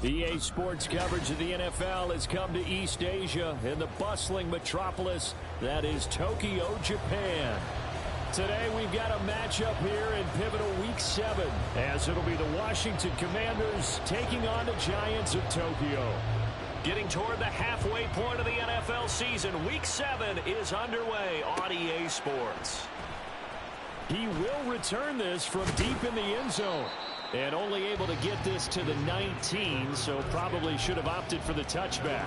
EA Sports coverage of the NFL has come to East Asia in the bustling metropolis that is Tokyo, Japan. Today we've got a matchup here in pivotal Week 7, as it'll be the Washington Commanders taking on the Giants of Tokyo. Getting toward the halfway point of the NFL season, Week 7 is underway on EA Sports. He will return this from deep in the end zone. And only able to get this to the 19, so probably should have opted for the touchback.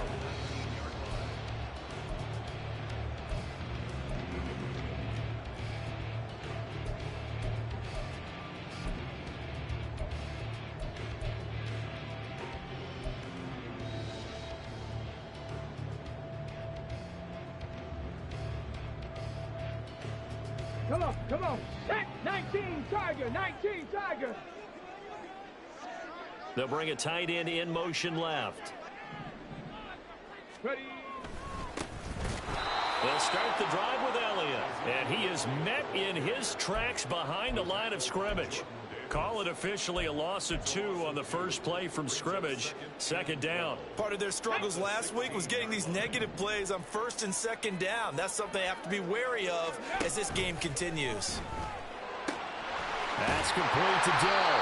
Come on. 19, Tiger, 19, Tiger. They'll bring a tight end in motion left. Ready. They'll start the drive with Elliott. And he is met in his tracks behind the line of scrimmage. Call it officially a loss of 2 on the first play from scrimmage. Second down. Part of their struggles last week was getting these negative plays on first and second down. That's something they have to be wary of as this game continues. That's complete to Dell.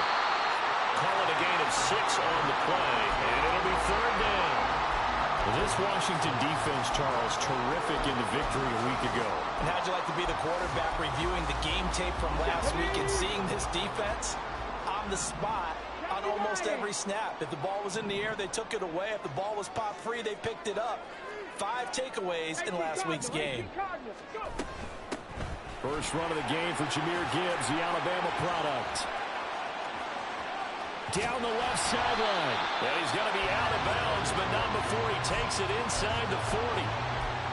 Call it a gain of 6 on the play, and it'll be third down. This Washington defense, Charles, terrific in the victory a week ago. And how'd you like to be the quarterback reviewing the game tape from last week and seeing this defense on the spot on almost every snap? If the ball was in the air, they took it away. If the ball was pop free, they picked it up. 5 takeaways in last week's game. First run of the game for Jahmyr Gibbs, the Alabama product. Down the left sideline. And he's going to be out of bounds, but not before he takes it inside the 40.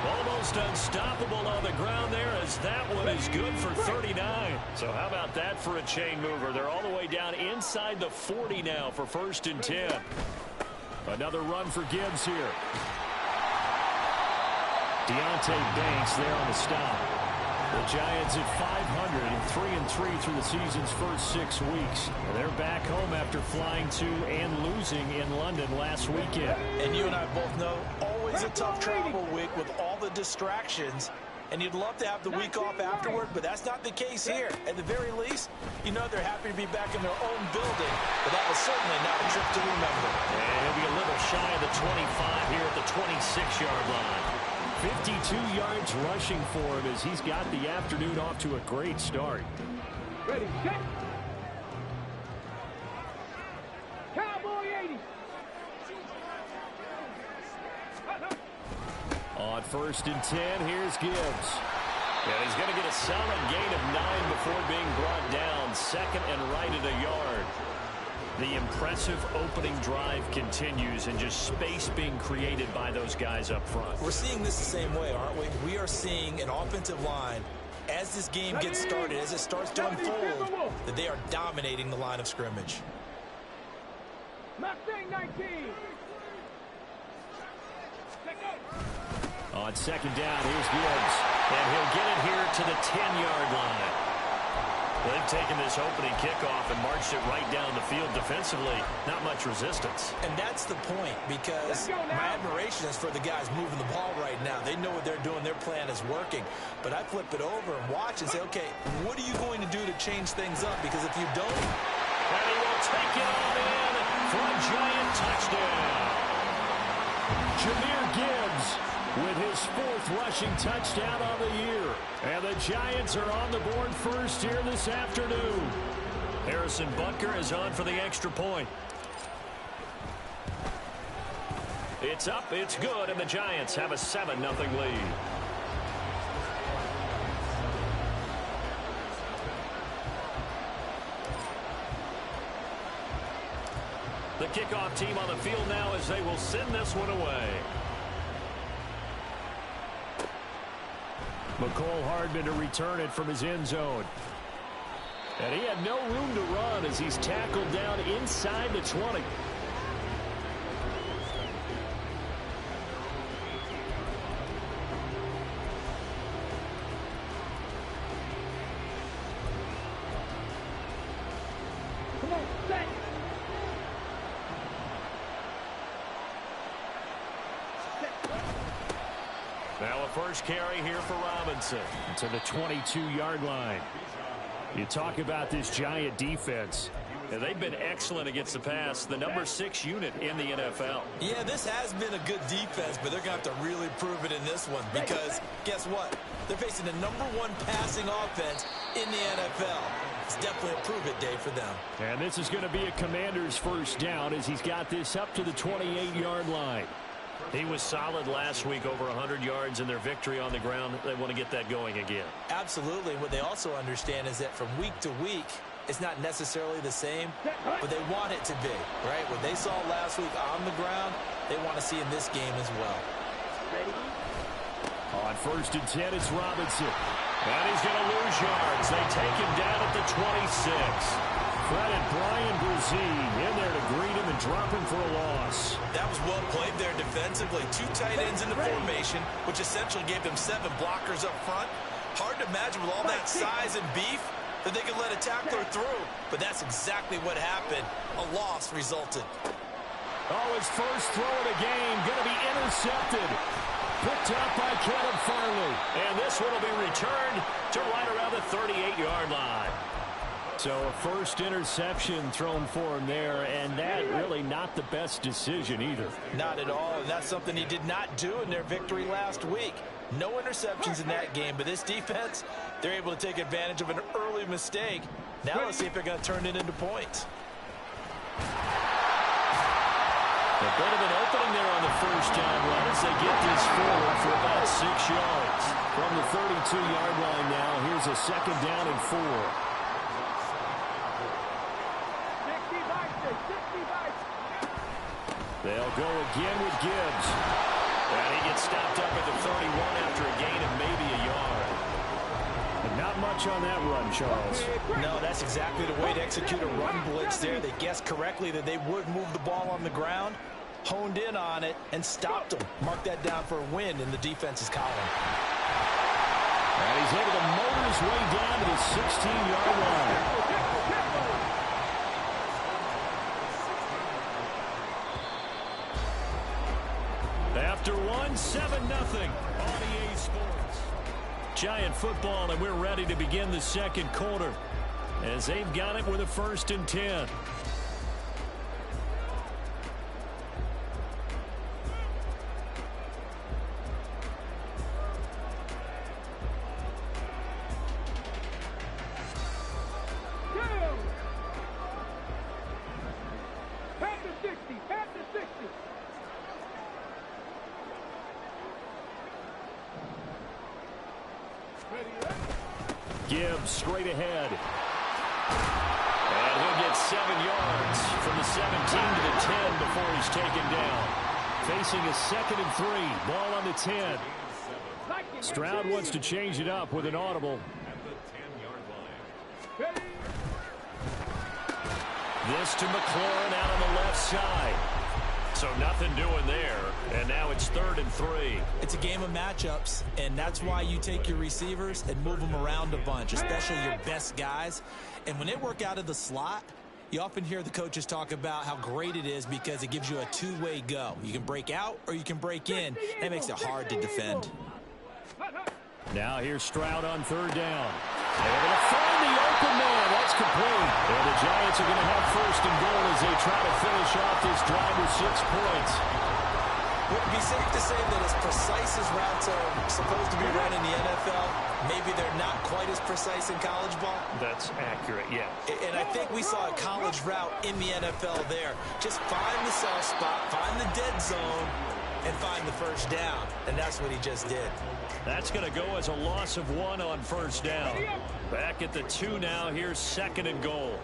Almost unstoppable on the ground there, as that one is good for 39. So how about that for a chain mover? They're all the way down inside the 40 now for 1st and 10. Another run for Gibbs here. Deontay Banks there on the stop. The Giants at 500 and 3-3 through the season's first 6 weeks. They're back home after flying to and losing in London last weekend. And you and I both know, always a tough travel week with all the distractions. And you'd love to have the week off afterward, but that's not the case here. At the very least, you know they're happy to be back in their own building. But that was certainly not a trip to remember. And he'll be a little shy of the 25 here at the 26-yard line. 52 yards rushing for him as he's got the afternoon off to a great start. Ready, set. Cowboy 80. On 1st and 10, here's Gibbs. And he's going to get a solid gain of 9 before being brought down. Second and right at a yard. The impressive opening drive continues, and just space being created by those guys up front. We're seeing this the same way, aren't we? We are seeing an offensive line, as this game gets started, as it starts to unfold, that they are dominating the line of scrimmage. Mustang 19. On second down, here's Gibbs. And he'll get it here to the 10-yard line. They've taken this opening kickoff and marched it right down the field defensively. Not much resistance. And that's the point, because my admiration is for the guys moving the ball right now. They know what they're doing. Their plan is working. But I flip it over and watch and say, okay, what are you going to do to change things up? Because if you don't... And he will take it on in for a Giant touchdown. Jahmyr Gibbs with his 4th rushing touchdown on the year. And the Giants are on the board first here this afternoon. Harrison Butker is on for the extra point. It's up, it's good, and the Giants have a 7-0 lead. The kickoff team on the field now as they will send this one away. McCole Hardman to return it from his end zone. And he had no room to run as he's tackled down inside the 20. Now a first carry here for Robinson. To the 22-yard line. You talk about this Giant defense. And they've been excellent against the pass. The number 6 unit in the NFL. Yeah, this has been a good defense, but they're going to have to really prove it in this one because guess what? They're facing the number 1 passing offense in the NFL. It's definitely a prove-it day for them. And this is going to be a Commander's first down as he's got this up to the 28-yard line. He was solid last week, over 100 yards in their victory on the ground. They want to get that going again. Absolutely. What they also understand is that from week to week, it's not necessarily the same, but they want it to be, right? What they saw last week on the ground, they want to see in this game as well. On 1st and 10, it's Robinson. And he's going to lose yards. They take him down at the 26. Credit Brian Brzee in there to greet him and drop him for a loss. That was well played there defensively. 2 tight ends in the formation, which essentially gave them 7 blockers up front. Hard to imagine with all that size and beef that they could let a tackler through, but that's exactly what happened. A loss resulted. Oh, his first throw of the game going to be intercepted. Picked up by Kevin Farley. And this one will be returned to right around the 38-yard line. So a first interception thrown for him there, and that really not the best decision either. Not at all, and that's something he did not do in their victory last week. No interceptions in that game, but this defense, they're able to take advantage of an early mistake. Now let's see if they're going to turn it into points. A bit of an opening there on the first down run as they get this forward for about 6 yards. From the 32-yard line now, here's a 2nd down and 4. They'll go again with Gibbs. And he gets stopped up at the 31 after a gain of maybe a yard. And not much on that run, Charles. No, that's exactly the way to execute a run blitz there. They guessed correctly that they would move the ball on the ground, honed in on it, and stopped them. Mark that down for a win in the defense's column. And he's able to motor his way down to the 16-yard line. After 7-0 on EA Sports. Giant football, and we're ready to begin the second quarter as they've got it with a 1st and 10. Gibbs straight ahead. And he'll get 7 yards from the 17 to the 10 before he's taken down. Facing a 2nd and 3. Ball on the 10. Stroud wants to change it up with an audible. This to McLaurin out on the left side. So nothing doing there, and now it's 3rd and 3. It's a game of matchups, and that's why you take your receivers and move them around a bunch, especially your best guys. And when they work out of the slot, you often hear the coaches talk about how great it is because it gives you a 2-way go. You can break out or you can break in. That makes it hard to defend. Now here's Stroud on 3rd down. They're going to find the open man. That's complete. And the Giants are going to have 1st and goal as they try to finish off this drive with 6 points. Would it be safe to say that as precise as routes are supposed to be run in the NFL, maybe they're not quite as precise in college ball? That's accurate, yeah. And I think we saw a college route in the NFL there. Just find the soft spot, find the dead zone, and find the 1st down. And that's what he just did. That's going to go as a loss of 1 on 1st down. Back at the 2 now. Here's 2nd and goal.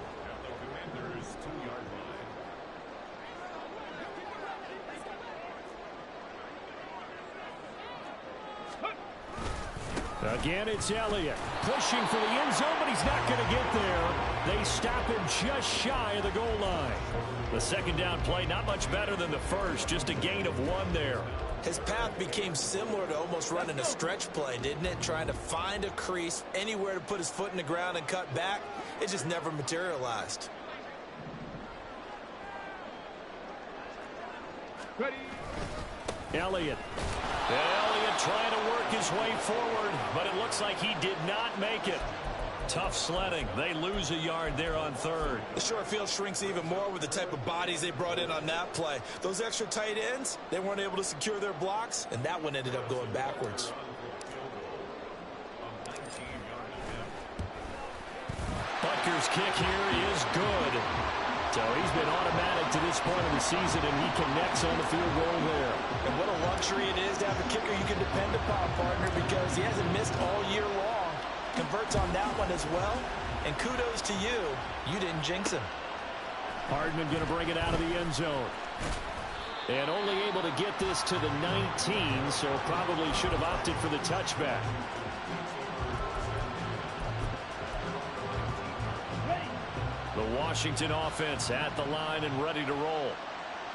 Again, it's Elliott pushing for the end zone, but he's not going to get there. They stop him just shy of the goal line. The 2nd down play, not much better than the first, just a gain of 1 there. His path became similar to almost running a stretch play, didn't it? Trying to find a crease, anywhere to put his foot in the ground and cut back. It just never materialized. Ready. Elliott. Elliott trying to work his way forward, but it looks like he did not make it. Tough sledding. They lose a yard there on third. The short field shrinks even more with the type of bodies they brought in on that play. Those extra tight ends, they weren't able to secure their blocks, and that one ended up going backwards. Butker's kick here is good. So he's been automatic to this point of the season, and he connects on the field goal there. And what a luxury it is to have a kicker you can depend upon, partner, because he hasn't missed all year long. Converts on that one as well. And kudos to you. You didn't jinx him. Hardman going to bring it out of the end zone. And only able to get this to the 19, so probably should have opted for the touchback. The Washington offense at the line and ready to roll.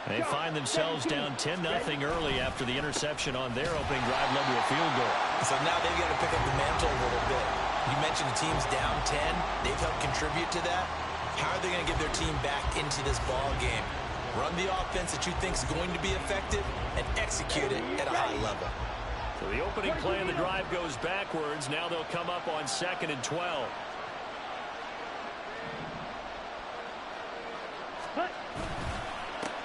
They find themselves down 10-0 early after the interception on their opening drive led to a field goal. So now they've got to pick up the mantle a little bit. You mentioned the team's down 10. They've helped contribute to that. How are they going to get their team back into this ball game? Run the offense that you think is going to be effective and execute it at a high level. So the opening play of the drive goes backwards. Now they'll come up on 2nd and 12.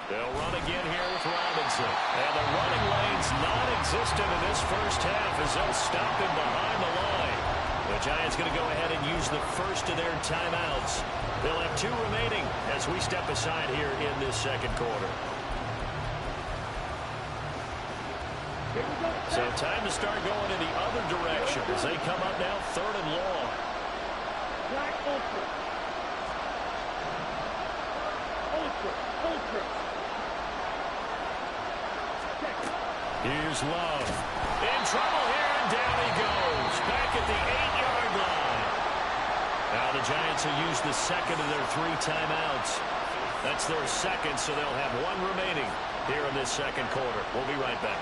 They'll run again here with Robinson. And the running lane's non-existent in this first half as they'll stop him behind the line. The Giants going to go ahead and use the first of their timeouts. They'll have 2 remaining as we step aside here in this second quarter. So time to start going in the other direction as they come up now 3rd and long. Here's Love. In trouble here, and down he goes. Back at the 8-yard line. Now the Giants will use the second of their 3 timeouts. That's their second, so they'll have 1 remaining here in this second quarter. We'll be right back.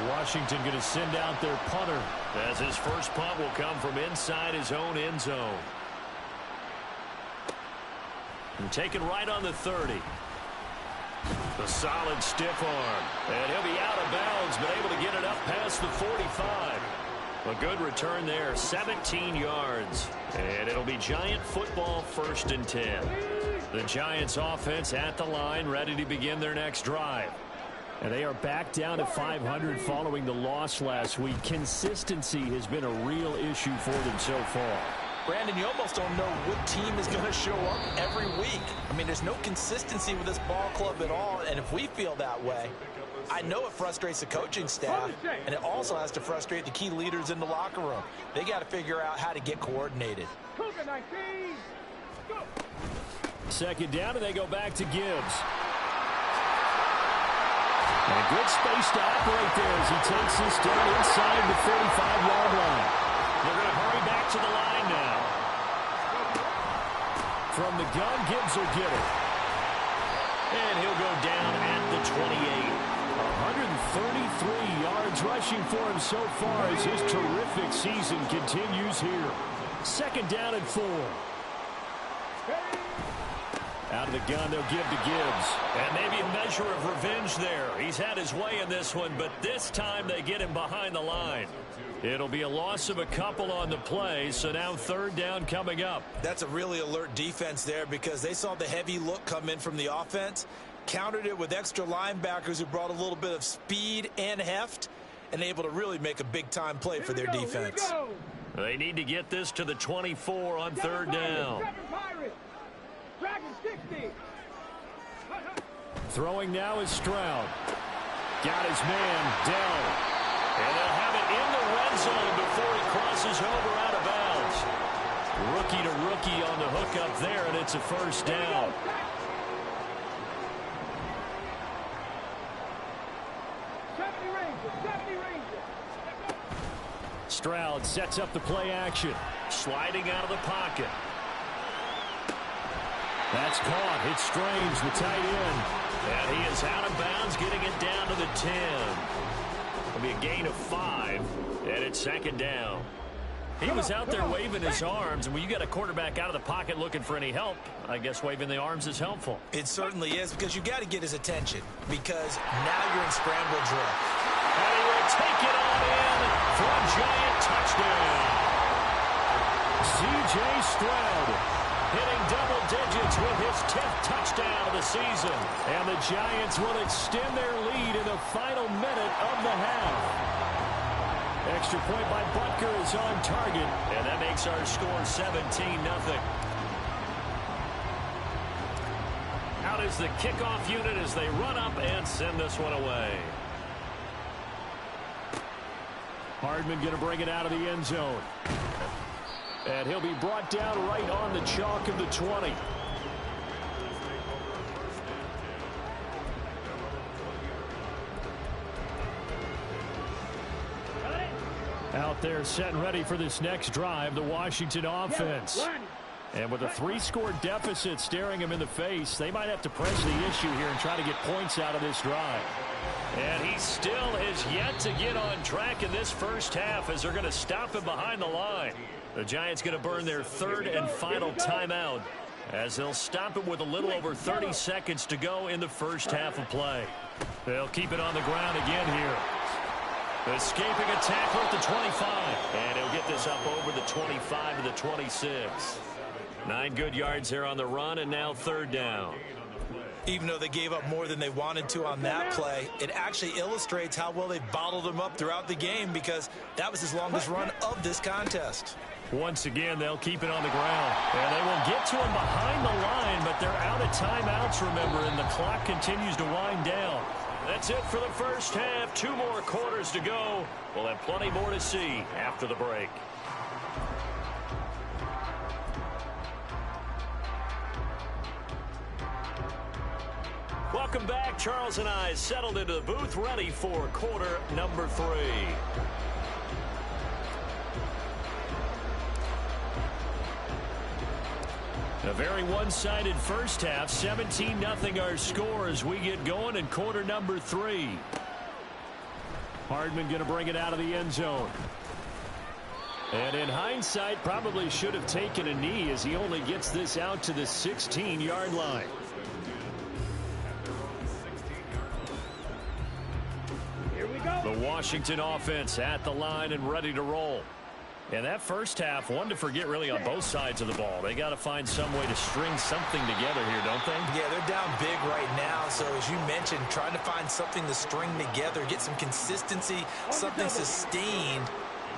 Washington going to send out their punter as his first punt will come from inside his own end zone. And taken right on the 30. The solid stiff arm. And he'll be out of bounds, but able to get it up past the 45. A good return there, 17 yards. And it'll be Giant football 1st and 10. The Giants offense at the line, ready to begin their next drive. And they are back down to 500 following the loss last week. Consistency has been a real issue for them so far. Brandon, you almost don't know what team is going to show up every week. I mean, there's no consistency with this ball club at all, and if we feel that way, I know it frustrates the coaching staff, and it also has to frustrate the key leaders in the locker room. They got to figure out how to get coordinated. Second down, and they go back to Gibbs. And a good space to operate there as he takes this down inside the 45-yard line. They're going to hurry back to the line now. From the gun, Gibbs will get it. And he'll go down at the 28. 133 yards rushing for him so far as his terrific season continues here. Second down and 4. Out of the gun, they'll give to Gibbs. And maybe a measure of revenge there. He's had his way in this one, but this time they get him behind the line. It'll be a loss of a couple on the play, so now 3rd down coming up. That's a really alert defense there because they saw the heavy look come in from the offense, countered it with extra linebackers who brought a little bit of speed and heft, and able to really make a big-time play for their defense. They need to get this to the 24 on 3rd down. Throwing now is Stroud. Got his man, Dell. And they'll have it in the red zone before he crosses over out of bounds. Rookie to rookie on the hook up there, and it's a 1st down. Stroud sets up the play action. Sliding out of the pocket. That's caught. It's Strange, the tight end. And he is out of bounds, getting it down to the 10. It'll be a gain of 5, and it's 2nd down. He was out there waving his arms, and when you got a quarterback out of the pocket looking for any help, I guess waving the arms is helpful. It certainly is, because you got to get his attention, because now you're in scramble drill. And he will take it on in for a Giant touchdown. C.J. Stroud hitting double digits with his 10th touchdown of the season. And the Giants will extend their lead in the final minute of the half. Extra point by Butker is on target, and that makes our score 17-0. Out is the kickoff unit as they run up and send this one away. Hardman going to bring it out of the end zone. And he'll be brought down right on the chalk of the 20. Out there set and ready for this next drive, the Washington offense. And with a 3-score deficit staring them in the face, they might have to press the issue here and try to get points out of this drive. And he still is yet to get on track in this first half as they're going to stop him behind the line. The Giants going to burn their 3rd and final timeout as they'll stop him with a little over 30 seconds to go in the first half of play. They'll keep it on the ground again here. Escaping a tackle at the 25. And he'll get this up over the 25 to the 26. 9 good yards there on the run, and now 3rd down. Even though they gave up more than they wanted to on that play, it actually illustrates how well they bottled him up throughout the game, because that was his longest run of this contest. Once again, they'll keep it on the ground. And they will get to him behind the line, but they're out of timeouts, remember, and the clock continues to wind down. That's it for the first half. 2 more quarters to go. We'll have plenty more to see after the break. Welcome back. Charles and I settled into the booth, ready for quarter number 3. A very one-sided first half. 17-0 our score as we get going in quarter number 3. Hardman going to bring it out of the end zone. And in hindsight, probably should have taken a knee as he only gets this out to the 16-yard line. Here we go. The Washington offense at the line and ready to roll. And that first half, one to forget really on both sides of the ball. They got to find some way to string something together here, don't they? Yeah, they're down big right now. So as you mentioned, trying to find something to string together, get some consistency, something sustained,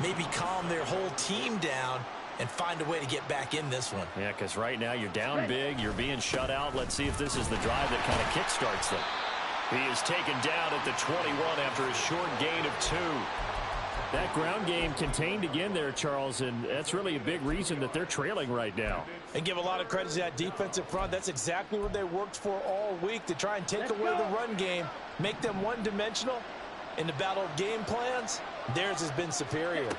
maybe calm their whole team down and find a way to get back in this one. Yeah, because right now you're down big, you're being shut out. Let's see if this is the drive that kind of kickstarts them. He is taken down at the 21 after a short gain of 2. That ground game contained again there, Charles, and that's really a big reason that they're trailing right now. And give a lot of credit to that defensive front. That's exactly what they worked for all week, to try and take away the run game, make them one-dimensional. In the battle of game plans, theirs has been superior.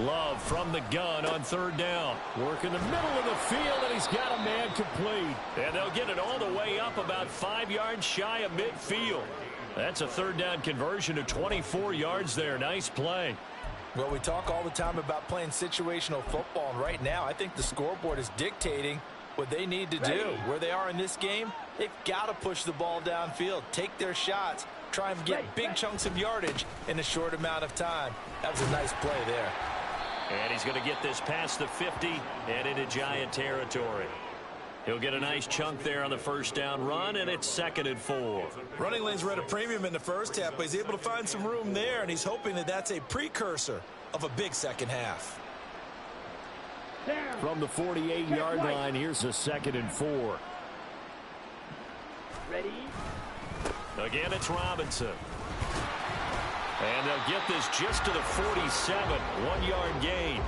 Love from the gun on 3rd down. Work in the middle of the field, and he's got a man complete. And they'll get it all the way up about 5 yards shy of midfield. That's a 3rd down conversion of 24 yards there. Nice play. Well, we talk all the time about playing situational football, and right now I think the scoreboard is dictating what they need to do. Where they are in this game, they've got to push the ball downfield, take their shots, try and get big chunks of yardage in a short amount of time. That was a nice play there. And he's going to get this past the 50 and into Giant territory. He'll get a nice chunk there on the first down run, and it's 2nd and 4. Running lanes were at a premium in the first half, but he's able to find some room there, and he's hoping that that's a precursor of a big second half. From the 48-yard line, here's a 2nd and 4. Ready? Again, it's Robinson. And they'll get this just to the 47. 1-yard gain.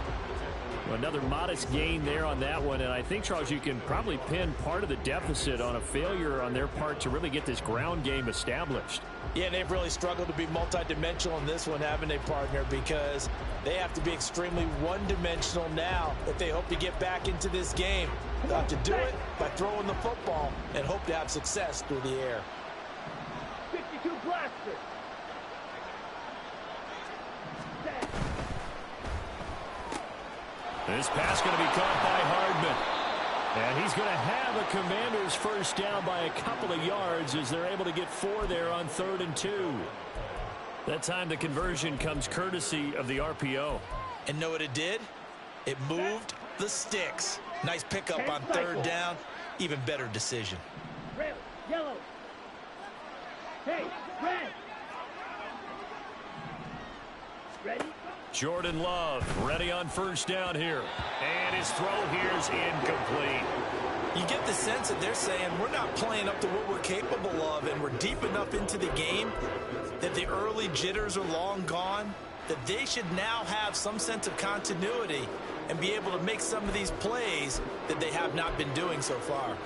Another modest gain there on that one, and I think, Charles, you can probably pin part of the deficit on a failure on their part to really get this ground game established. Yeah, they've really struggled to be multidimensional in this one, haven't they, partner? Because they have to be extremely one-dimensional now if they hope to get back into this game. They'll have to do it by throwing the football and hope to have success through the air. 52 blaster. This pass going to be caught by Hardman. And he's going to have a Commanders first down by a couple of yards as they're able to get 4 there on 3rd and 2. That time the conversion comes courtesy of the RPO. And know what it did? It moved the sticks. Nice pickup on third down. Even better decision. Red, yellow. Hey, red. Ready? Jordan Love ready on first down here. And his throw here is incomplete. You get the sense that they're saying we're not playing up to what we're capable of, and we're deep enough into the game that the early jitters are long gone, that they should now have some sense of continuity and be able to make some of these plays that they have not been doing so far.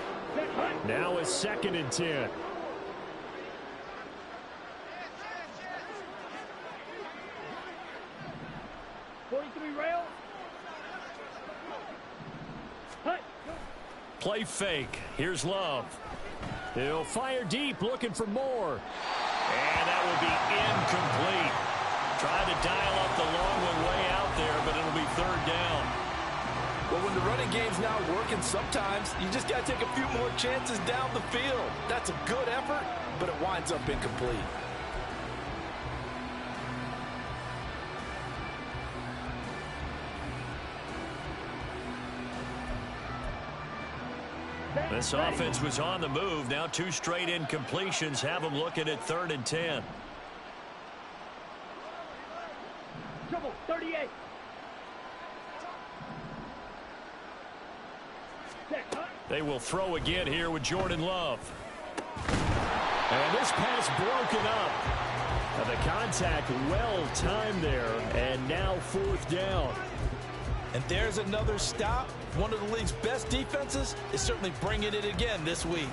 Now it's 2nd and 10. Rail. Hut. Play fake. Here's Love. He'll fire deep, looking for more. And that will be incomplete. Trying to dial up the long one way out there, but it'll be 3rd down. Well, when the running game's not working, sometimes you just got to take a few more chances down the field. That's a good effort, but it winds up incomplete. This offense was on the move. Now 2 straight incompletions have them looking at 3rd and 10. Trouble, 38. They will throw again here with Jordan Love. And this pass broken up. The contact well timed there. And now 4th down. And there's another stop. One of the league's best defenses is certainly bringing it again this week.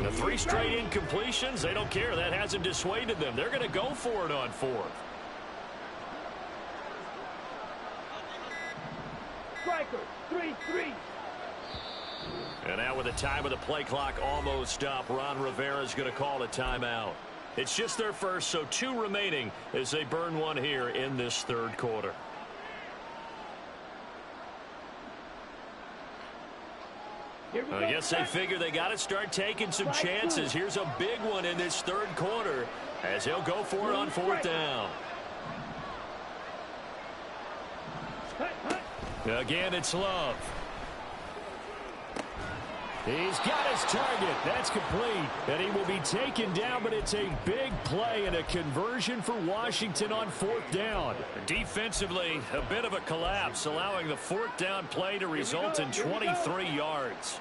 The 3 straight incompletions, they don't care. That hasn't dissuaded them. They're going to go for it on 4th. Striker, 3-3. And now with the time of the play clock almost up, Ron Rivera's going to call a timeout. It's just their first, so 2 remaining as they burn one here in this 3rd quarter. I guess they figure they got to start taking some chances. Here's a big one in this 3rd quarter as he'll go for it on 4th down. Again, it's Love. He's got his target. That's complete. And he will be taken down, but it's a big play and a conversion for Washington on 4th down. Defensively, a bit of a collapse, allowing the 4th down play to result in 23 yards.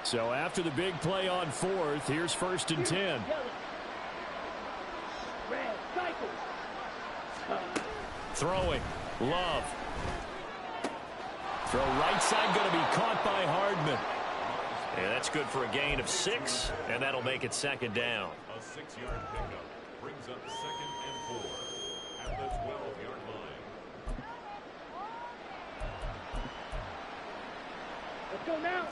So after the big play on 4th, here's 1st and 10. Throwing. Love. Throw right side going to be caught by Hardman. And that's good for a gain of 6, and that'll make it 2nd down. A 6-yard pickup brings up 2nd and 4 at the 12-yard line. Let's go now.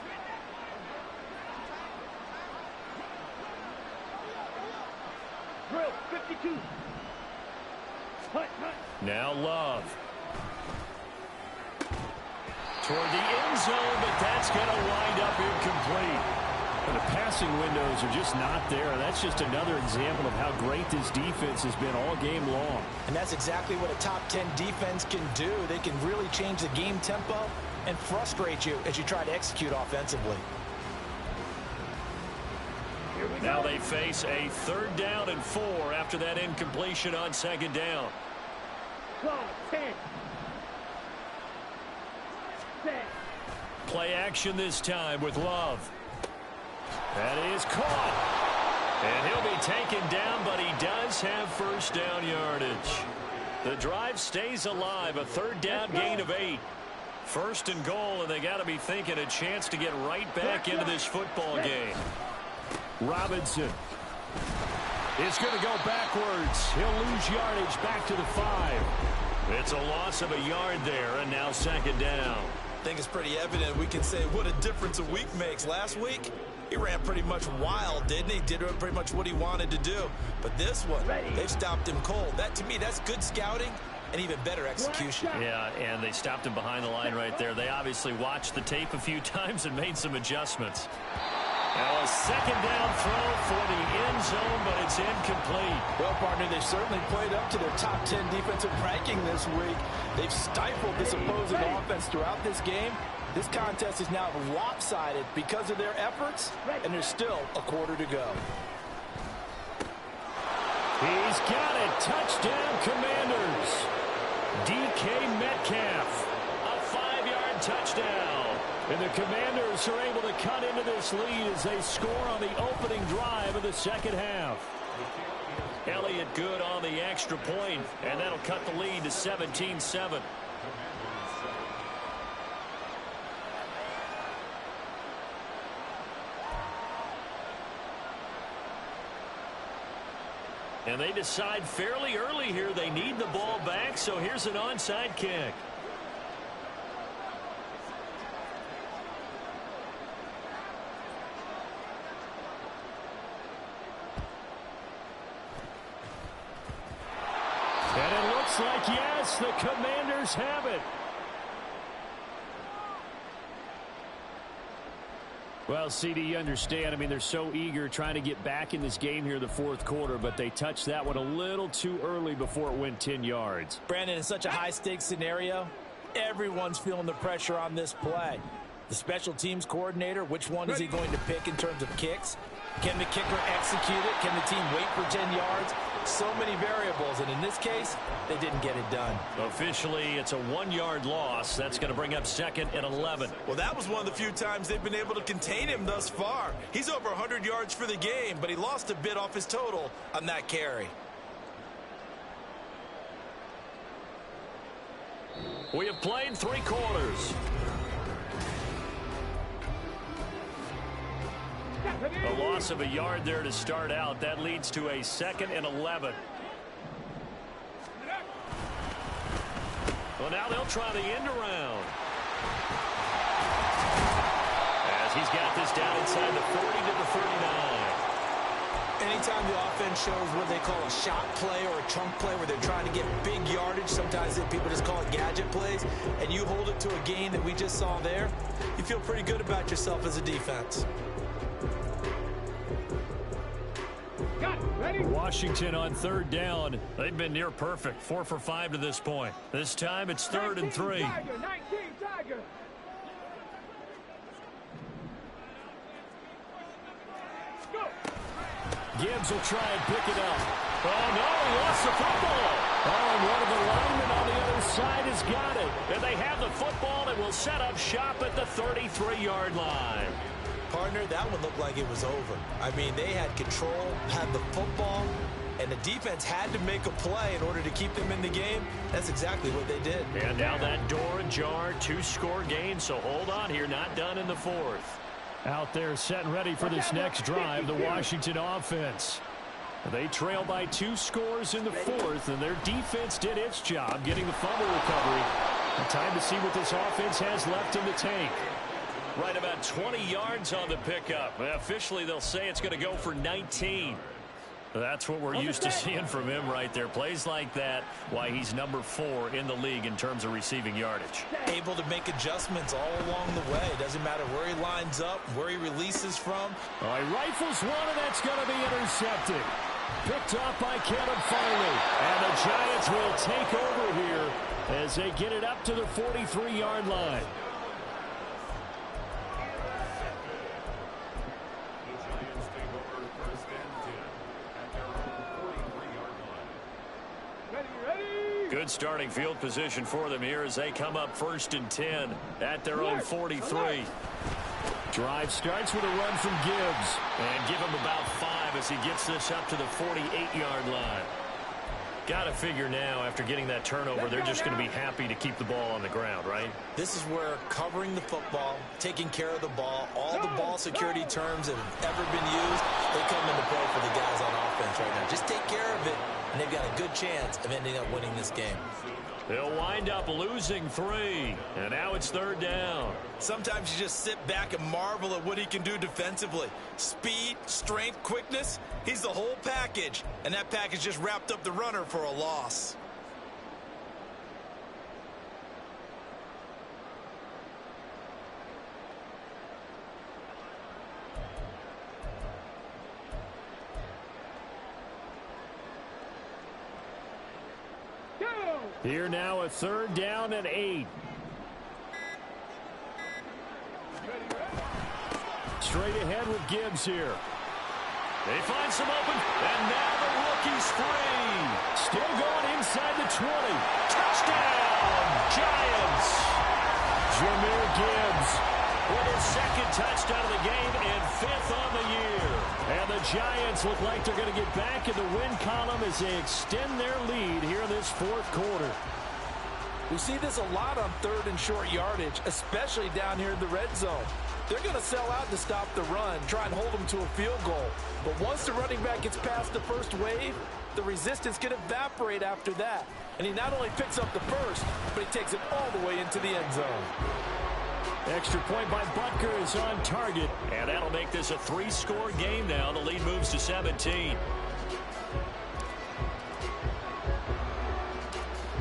Drill, 52. Hut. Now Love. Toward the end zone, but that's going to wind up incomplete. And the passing windows are just not there. That's just another example of how great this defense has been all game long. And that's exactly what a top 10 defense can do. They can really change the game tempo and frustrate you as you try to execute offensively. Now they face a 3rd down and 4 after that incompletion on 2nd down. 10. Play action this time with Love. That is caught. And he'll be taken down, but he does have 1st down yardage. The drive stays alive, a 3rd down gain of 8. 1st and goal, and they got to be thinking a chance to get right back into this football game. Robinson is going to go backwards. He'll lose yardage back to the 5. It's a loss of a yard there, and now 2nd down. I think it's pretty evident. We can say what a difference a week makes. Last week, he ran pretty much wild, didn't he? Did pretty much what he wanted to do. But this one, they've stopped him cold. That, to me, that's good scouting and even better execution. Yeah, and they stopped him behind the line right there. They obviously watched the tape a few times and made some adjustments. Now a second down throw for the end zone, but it's incomplete. Well, partner, they've certainly played up to their top 10 defensive ranking this week. They've stifled this opposing offense throughout this game. This contest is now lopsided because of their efforts, and there's still a quarter to go. He's got it. Touchdown, Commanders. DK Metcalf. A 5-yard touchdown. And the Commanders are able to cut into this lead as they score on the opening drive of the second half. Elliott good on the extra point, and that'll cut the lead to 17-7. And they decide fairly early here they need the ball back, so here's an onside kick. And it looks like, yes, the Commanders have it. Well, CD, you understand. I mean, they're so eager trying to get back in this game here in the fourth quarter, but they touched that one a little too early before it went 10 yards. Brandon, in such a high-stakes scenario, everyone's feeling the pressure on this play. The special teams coordinator, which one is he going to pick in terms of kicks? Can the kicker execute it? Can the team wait for 10 yards? So many variables, and in this case, they didn't get it done. Officially, it's a 1-yard loss. That's going to bring up 2nd and 11. Well, that was one of the few times they've been able to contain him thus far. He's over 100 yards for the game, but he lost a bit off his total on that carry. We have played 3 quarters. A loss of a yard there to start out. That leads to a 2nd and 11. Well, now they'll try the end around. As he's got this down inside the 40 to the 39. Anytime the offense shows what they call a shot play or a chunk play where they're trying to get big yardage, sometimes people just call it gadget plays, and you hold it to a gain that we just saw there, you feel pretty good about yourself as a defense. Washington on 3rd down. They've been near perfect. 4 for 5 to this point. This time it's 3rd and 3. Gibbs will try and pick it up. Oh, no, he lost the football. Oh, and one of the linemen on the other side has got it. And they have the football and will set up shop at the 33-yard line. Partner, that one looked like it was over. I mean, they had control, had the football, and the defense had to make a play in order to keep them in the game. That's exactly what they did. And now that door ajar, 2-score game, so hold on here, not done in the 4th. Out there set and ready for this next drive, the Washington offense. They trail by 2 scores in the 4th, and their defense did its job getting the fumble recovery. And time to see what this offense has left in the tank. Right about 20 yards on the pickup. Officially, they'll say it's going to go for 19. That's what we're used to seeing from him right there. Plays like that, why he's number 4 in the league in terms of receiving yardage. Able to make adjustments all along the way. Doesn't matter where he lines up, where he releases from. All right, rifles one, and that's going to be intercepted. Picked off by Caleb Farley. And the Giants will take over here as they get it up to the 43-yard line. Good starting field position for them here as they come up 1st and 10 at their own 43. Drive starts with a run from Gibbs. And give him about 5 as he gets this up to the 48-yard line. Got to figure now, after getting that turnover, they're just going to be happy to keep the ball on the ground, right? This is where covering the football, taking care of the ball, all the ball security terms that have ever been used, they come into play for the guys on offense right now. Just take care of it. and they've got a good chance of ending up winning this game. They'll wind up losing 3, and now it's 3rd down. Sometimes you just sit back and marvel at what he can do defensively. Speed, strength, quickness, he's the whole package, and that package just wrapped up the runner for a loss. Here now, a 3rd down and 8. Straight ahead with Gibbs here. They find some open, and now the rookie's free. Still going inside the 20. Touchdown, Giants. Jahmyr Gibbs with his 2nd touchdown of the game and 5th on the year. And the Giants look like they're going to get back in the win column as they extend their lead here in this 4th quarter. We see this a lot on 3rd and short yardage, especially down here in the red zone. They're going to sell out to stop the run, try and hold them to a field goal. But once the running back gets past the first wave, the resistance can evaporate after that. And he not only picks up the first, but he takes it all the way into the end zone. Extra point by Butker is on target, and that'll make this a 3-score game now. The lead moves to 17.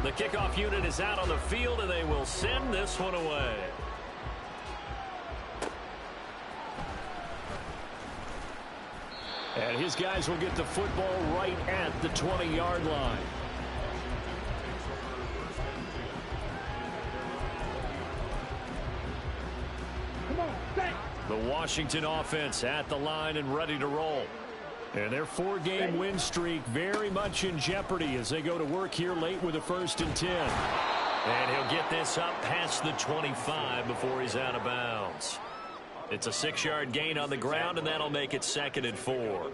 The kickoff unit is out on the field, and they will send this one away. And his guys will get the football right at the 20-yard line. The Washington offense at the line and ready to roll. And their 4-game win streak very much in jeopardy as they go to work here late with a 1st and 10. And he'll get this up past the 25 before he's out of bounds. It's a 6-yard gain on the ground, and that'll make it 2nd and 4.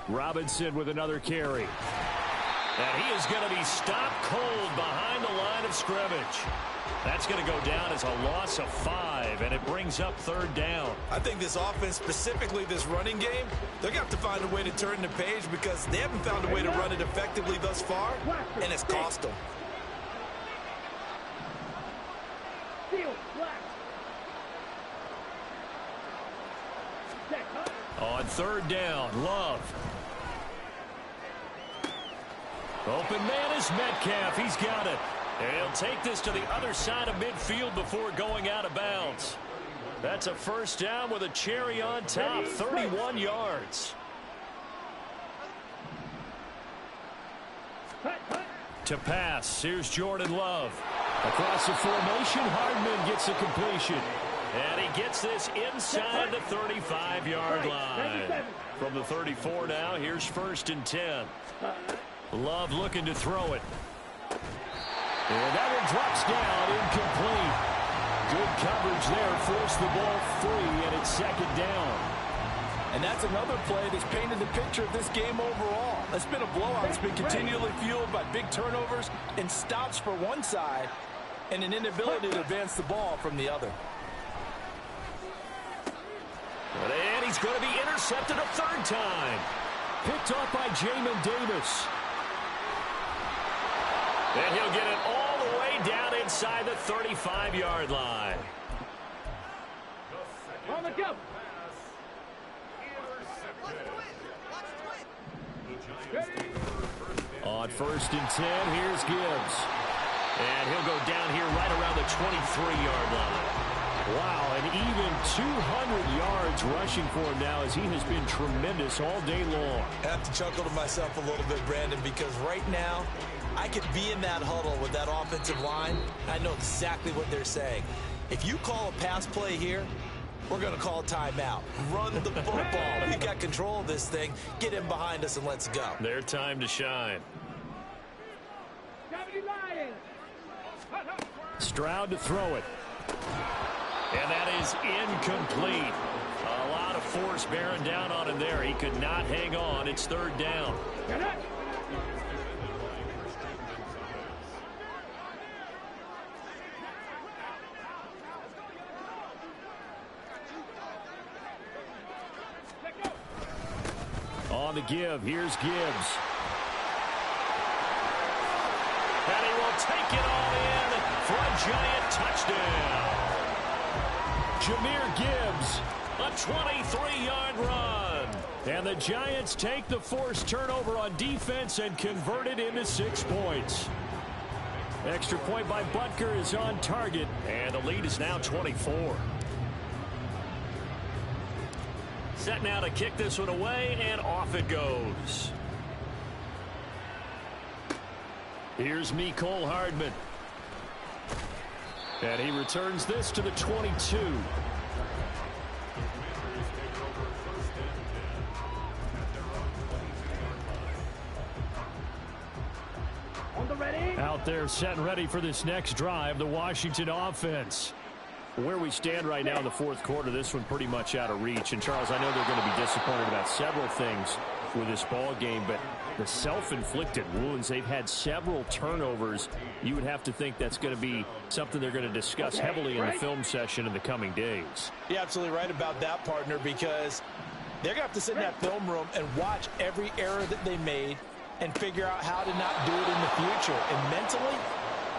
Robinson with another carry. And he is going to be stopped cold behind the line of scrimmage. That's going to go down as a loss of 5, and it brings up 3rd down. I think this offense, specifically this running game, they're going to have to find a way to turn the page because they haven't found a way to run it effectively thus far, and it's cost them. On 3rd down, Love. Open man is Metcalf. He's got it. And he'll take this to the other side of midfield before going out of bounds. That's a 1st down with a cherry on top, 31 yards. To pass, here's Jordan Love. Across the formation, Hardman gets the completion. And he gets this inside the 35-yard line. From the 34 now, here's 1st and 10. Love looking to throw it. And that one drops down, incomplete. Good coverage there, forced the ball free, and it's 2nd down. And that's another play that's painted the picture of this game overall. It's been a blowout. It's been continually fueled by big turnovers and stops for one side and an inability to advance the ball from the other. And he's going to be intercepted a 3rd time. Picked off by Jamin Davis. And he'll get it all the way down inside the 35-yard line. On the go. On 1st and 10, here's Gibbs. And he'll go down here right around the 23-yard line. Wow, and even 200 yards rushing for him now as he has been tremendous all day long. I have to chuckle to myself a little bit, Brandon, because right now I could be in that huddle with that offensive line. I know exactly what they're saying. If you call a pass play here, we're going to call a timeout. Run the football. We've got control of this thing. Get in behind us and let's go. Their time to shine. Stroud to throw it. And that is incomplete. A lot of force bearing down on him there. He could not hang on. It's 3rd down. on the give. Here's Gibbs. And he will take it all in for a Giant touchdown. Jahmyr Gibbs, a 23-yard run. And the Giants take the forced turnover on defense and convert it into 6 points. Extra point by Butker is on target, and the lead is now 24. Set now to kick this one away, and off it goes. Here's Mecole Hardman. And he returns this to the 22. Out there set and ready for this next drive, the Washington offense. Where we stand right now in the fourth quarter, this one pretty much out of reach. And, Charles, I know they're going to be disappointed about several things with this ball game, but the self-inflicted wounds, they've had several turnovers. You would have to think that's going to be something they're going to discuss heavily in the film session in the coming days. You're absolutely right about that, partner, because they're going to have to sit in that film room and watch every error that they made and figure out how to not do it in the future. And mentally,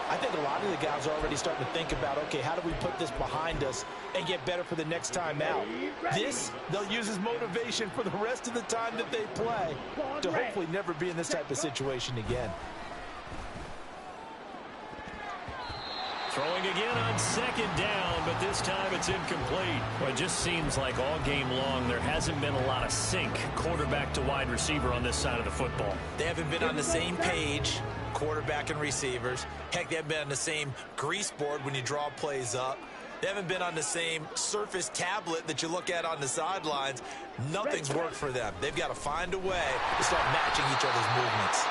I think a lot of the guys are already starting to think about, okay, how do we put this behind us and get better for the next time out? This, they'll use as motivation for the rest of the time that they play to hopefully never be in this type of situation again. Throwing again on second down, but this time it's incomplete. Well, it just seems like all game long there hasn't been a lot of sync quarterback to wide receiver on this side of the football. They haven't been on the same page, quarterback and receivers. Heck, they haven't been on the same grease board when you draw plays up. They haven't been on the same surface tablet that you look at on the sidelines. Nothing's worked for them. They've got to find a way to start matching each other's movements.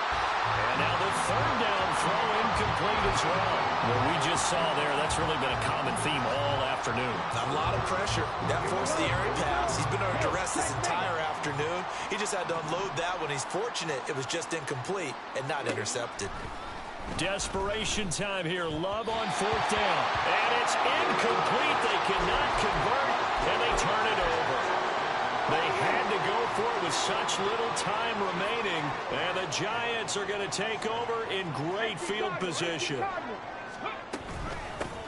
And now the third down throw incomplete as well. What we just saw there, that's really been a common theme all afternoon. A lot of pressure. That forced the airy pass. He's been under duress this entire afternoon. He just had to unload that one. He's fortunate it was just incomplete and not intercepted. Desperation time here. Love on fourth down. And it's incomplete. They cannot convert, and they turn it over. They had to go for it with such little time remaining, and the Giants are going to take over in great field position.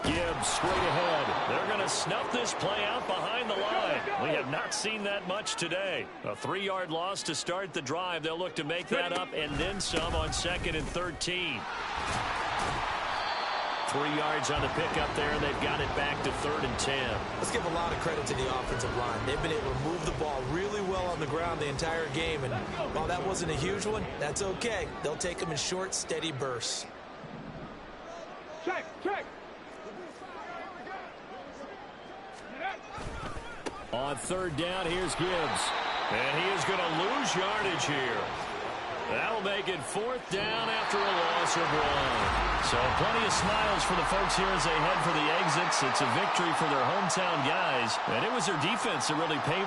Gibbs straight ahead. They're going to snuff this play out behind the line. We have not seen that much today. A 3-yard loss to start the drive. They'll look to make that up and then some on 2nd and 13. 3 yards on the pickup there, and they've got it back to 3rd and 10. Let's give a lot of credit to the offensive line. They've been able to move the ball really well on the ground the entire game, and while that wasn't a huge one, that's okay. They'll take them in short, steady bursts. Check. On 3rd down, here's Gibbs. And he is going to lose yardage here. That'll make it 4th down after a loss of 1. So plenty of smiles for the folks here as they head for the exits. It's a victory for their hometown guys. And it was their defense that really paved